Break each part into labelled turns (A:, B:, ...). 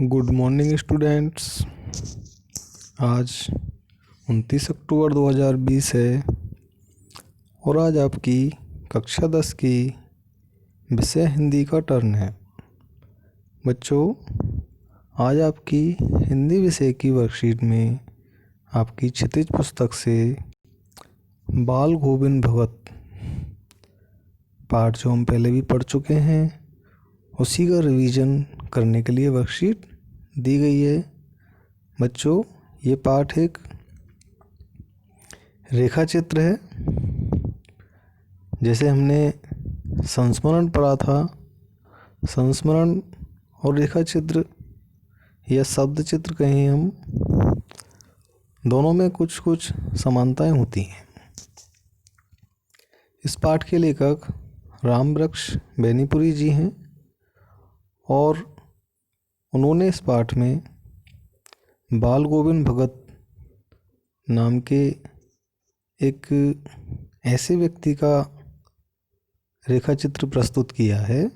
A: Good morning students. आज 29 अक्टूबर 2020 है और आज आपकी कक्षा 10 की विषय हिंदी का टर्न है। बच्चों, आज आपकी हिंदी विषय की वर्कशीट में आपकी क्षितिज पुस्तक से बाल गोविंद भगत पाठ जो हम पहले भी पढ़ चुके हैं उसी का रिवीजन करने के लिए वर्कशीट दी गई है। बच्चों, ये पाठ एक रेखा चित्र है। जैसे हमने संस्मरण पढ़ा था, संस्मरण और रेखा चित्र या शब्द चित्र कहें हम, दोनों में कुछ कुछ समानताएं होती हैं। इस पाठ के लेखक रामवृक्ष बेनीपुरी जी हैं और उन्होंने इस पाठ में बाल गोविंद भगत नाम के एक ऐसे व्यक्ति का रेखा चित्र प्रस्तुत किया है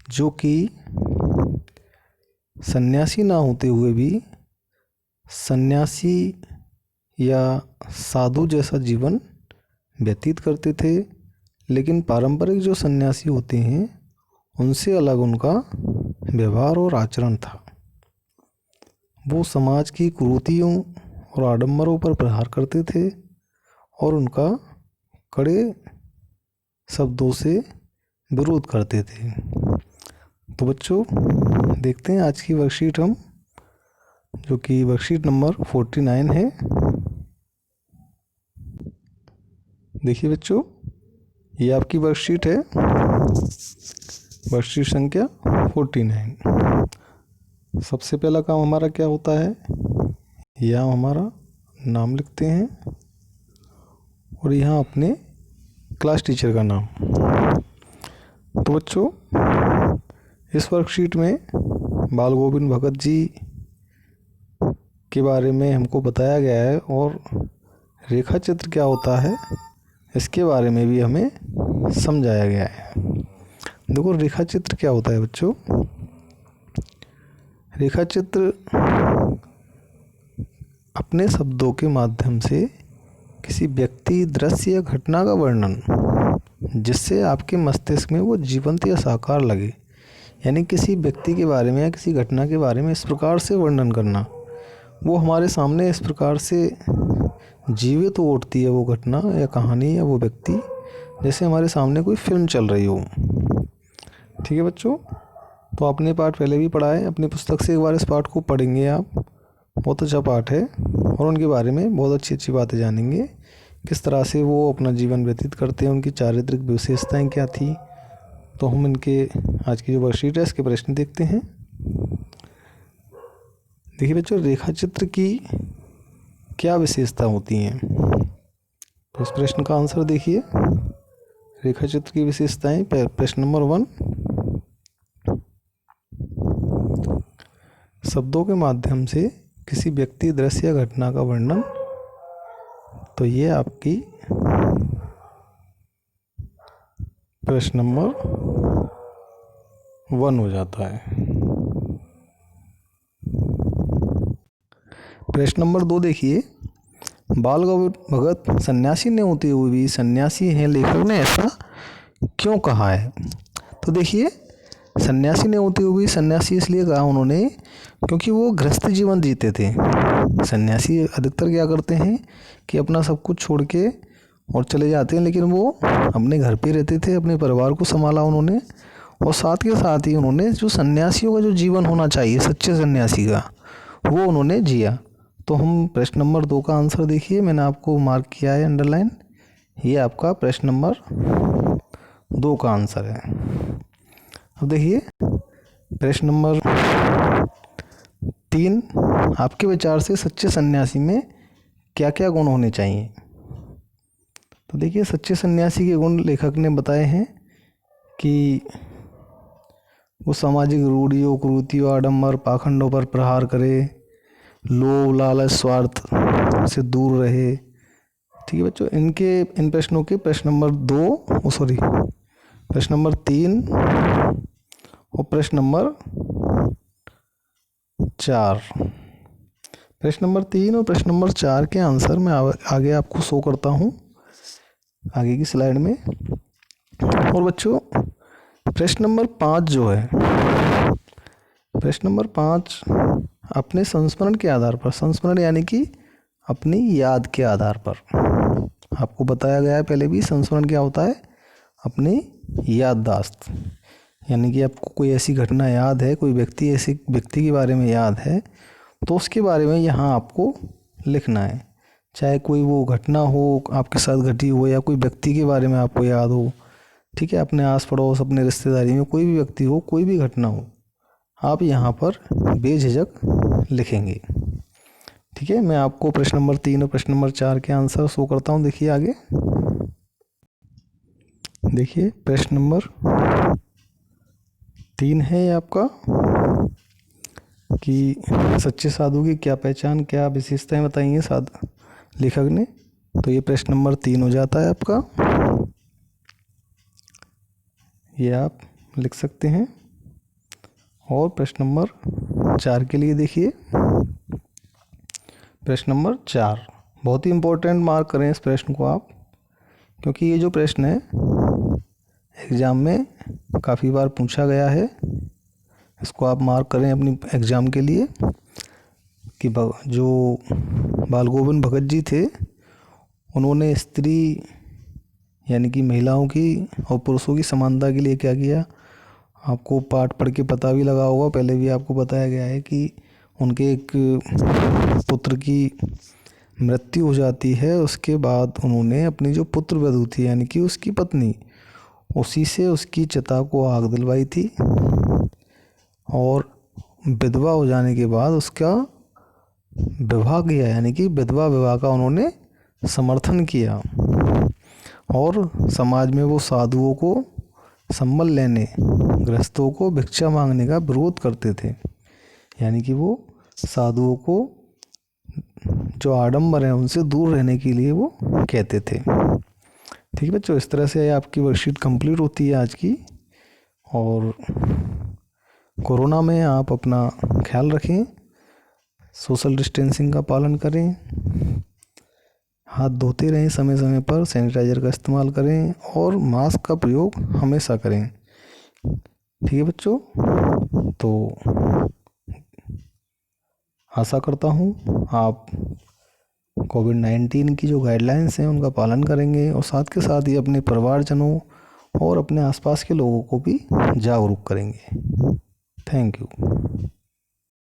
A: जो कि सन्यासी ना होते हुए भी सन्यासी या साधु जैसा जीवन व्यतीत करते थे, लेकिन पारंपरिक जो सन्यासी होते हैं उनसे अलग उनका व्यवहार और आचरण था। वो समाज की कुरीतियों और आडंबरों पर प्रहार करते थे और उनका कड़े शब्दों से विरोध करते थे। तो बच्चों, देखते हैं आज की वर्कशीट हम, जो कि वर्कशीट नंबर 49 है। देखिए बच्चों, ये आपकी वर्कशीट है, वर्कशीट संख्या 49। सबसे पहला काम हमारा क्या होता है, यहाँ हमारा नाम लिखते हैं और यहाँ अपने क्लास टीचर का नाम। तो बच्चों, इस वर्कशीट में बाल गोविंद भगत जी के बारे में हमको बताया गया है और रेखा चित्र क्या होता है इसके बारे में भी हमें समझाया गया है। देखो, रेखा चित्र क्या होता है बच्चों। रेखा चित्र अपने शब्दों के माध्यम से किसी व्यक्ति, दृश्य या घटना का वर्णन जिससे आपके मस्तिष्क में वो जीवंत या साकार लगे, यानी किसी व्यक्ति के बारे में या किसी घटना के बारे में इस प्रकार से वर्णन करना, वो हमारे सामने इस प्रकार से जीवित हो उठती है वो घटना या कहानी या वो व्यक्ति, जैसे हमारे सामने कोई फिल्म चल रही हो। ठीक है बच्चों, तो आपने पाठ पहले भी पढ़ा है, अपनी पुस्तक से एक बार इस पाठ को पढ़ेंगे आप। बहुत अच्छा पाठ है और उनके बारे में बहुत अच्छी अच्छी बातें जानेंगे, किस तरह से वो अपना जीवन व्यतीत करते हैं, उनकी चारित्रिक विशेषताएं क्या थी। तो हम इनके आज की जो वर्कशीट है इसके प्रश्न देखते हैं। देखिए बच्चों, रेखा चित्र की क्या विशेषता होती हैं, तो इस प्रश्न का आंसर देखिए। रेखा चित्र की विशेषताएं, प्रश्न नंबर 1, शब्दों के माध्यम से किसी व्यक्ति, दृश्य या घटना का वर्णन। तो ये आपकी प्रश्न नंबर 1 हो जाता है। प्रश्न नंबर 2 देखिए, बाल गोविंद भगत सन्यासी ने होते हुए भी सन्यासी हैं, लेखक ने ऐसा क्यों कहा है। तो देखिए, सन्यासी ने होते हुए भी सन्यासी इसलिए कहा उन्होंने क्योंकि वो गृहस्थ जीवन जीते थे। सन्यासी अधिकतर क्या करते हैं कि अपना सब कुछ छोड़ के और चले जाते हैं, लेकिन वो अपने घर पे रहते थे, अपने परिवार को संभाला उन्होंने, और साथ के साथ ही उन्होंने जो सन्यासियों का जो जीवन होना चाहिए सच्चे सन्यासी का, वो उन्होंने जिया। तो हम प्रश्न नंबर 2 का आंसर देखिए, मैंने आपको मार्क किया है अंडरलाइन, ये आपका प्रश्न नंबर 2 का आंसर है। अब देखिए प्रश्न नंबर 3, आपके विचार से सच्चे सन्यासी में क्या क्या गुण होने चाहिए। तो देखिए, सच्चे सन्यासी के गुण लेखक ने बताए हैं कि वो सामाजिक रूढ़ियों, कुरीतियों, आडंबर, पाखंडों पर प्रहार करे, लोभ, लालच, स्वार्थ से दूर रहे। ठीक है बच्चों, इन प्रश्नों के प्रश्न नंबर 3 और प्रश्न नंबर 4। प्रश्न नंबर 3 और प्रश्न नंबर 4 के आंसर मैं आगे आपको शो करता हूँ आगे की स्लाइड में। और बच्चों प्रश्न नंबर 5 जो है, प्रश्न नंबर 5 अपने संस्मरण के आधार पर, संस्मरण यानी कि अपनी याद के आधार पर, आपको बताया गया है पहले भी संस्मरण क्या होता है, अपनी याददाश्त, यानी कि आपको कोई ऐसी घटना याद है, कोई व्यक्ति ऐसे व्यक्ति के बारे में याद है तो उसके बारे में यहाँ आपको लिखना है। चाहे कोई वो घटना हो आपके साथ घटी हो या कोई व्यक्ति के बारे में आपको याद हो, ठीक है, अपने आस पड़ोस अपने रिश्तेदारी में कोई भी व्यक्ति हो, कोई भी घटना हो, आप यहाँ पर बेझिझक लिखेंगे। ठीक है, मैं आपको प्रश्न नंबर 3 और प्रश्न नंबर 4 के आंसर शो करता हूँ। देखिए आगे, देखिए प्रश्न नंबर 3 है आपका कि सच्चे साधु की क्या पहचान, क्या विशेषताएं बताई हैं लेखक ने। तो ये प्रश्न नंबर 3 हो जाता है आपका, ये आप लिख सकते हैं। और प्रश्न नंबर 4 के लिए देखिए, प्रश्न नंबर 4 बहुत ही इम्पोर्टेंट, मार्क करें इस प्रश्न को आप, क्योंकि ये जो प्रश्न है एग्ज़ाम में काफ़ी बार पूछा गया है। इसको आप मार्क करें अपनी एग्ज़ाम के लिए कि जो बाल गोविंद भगत जी थे उन्होंने स्त्री यानी कि महिलाओं की और पुरुषों की समानता के लिए क्या किया। आपको पाठ पढ़ के पता भी लगा होगा, पहले भी आपको बताया गया है कि उनके एक पुत्र की मृत्यु हो जाती है, उसके बाद उन्होंने अपनी जो पुत्र वधू थी यानी कि उसकी पत्नी, उसी से उसकी चिता को आग दिलवाई थी और विधवा हो जाने के बाद उसका विवाह किया, यानी कि विधवा विवाह का उन्होंने समर्थन किया और समाज में वो साधुओं को संबल लेने, गृहस्थों को भिक्षा मांगने का विरोध करते थे, यानी कि वो साधुओं को जो आडंबर हैं उनसे दूर रहने के लिए वो कहते थे। ठीक है बच्चों, इस तरह से आपकी वर्कशीट कंप्लीट होती है आज की। और कोरोना में आप अपना ख्याल रखें, सोशल डिस्टेंसिंग का पालन करें, हाथ धोते रहें समय समय पर, सैनिटाइज़र का इस्तेमाल करें और मास्क का प्रयोग हमेशा करें। ठीक है बच्चों, तो आशा करता हूँ आप कोविड-19 की जो गाइडलाइंस हैं उनका पालन करेंगे और साथ के साथ ही अपने परिवारजनों और अपने आसपास के लोगों को भी जागरूक करेंगे। Thank you.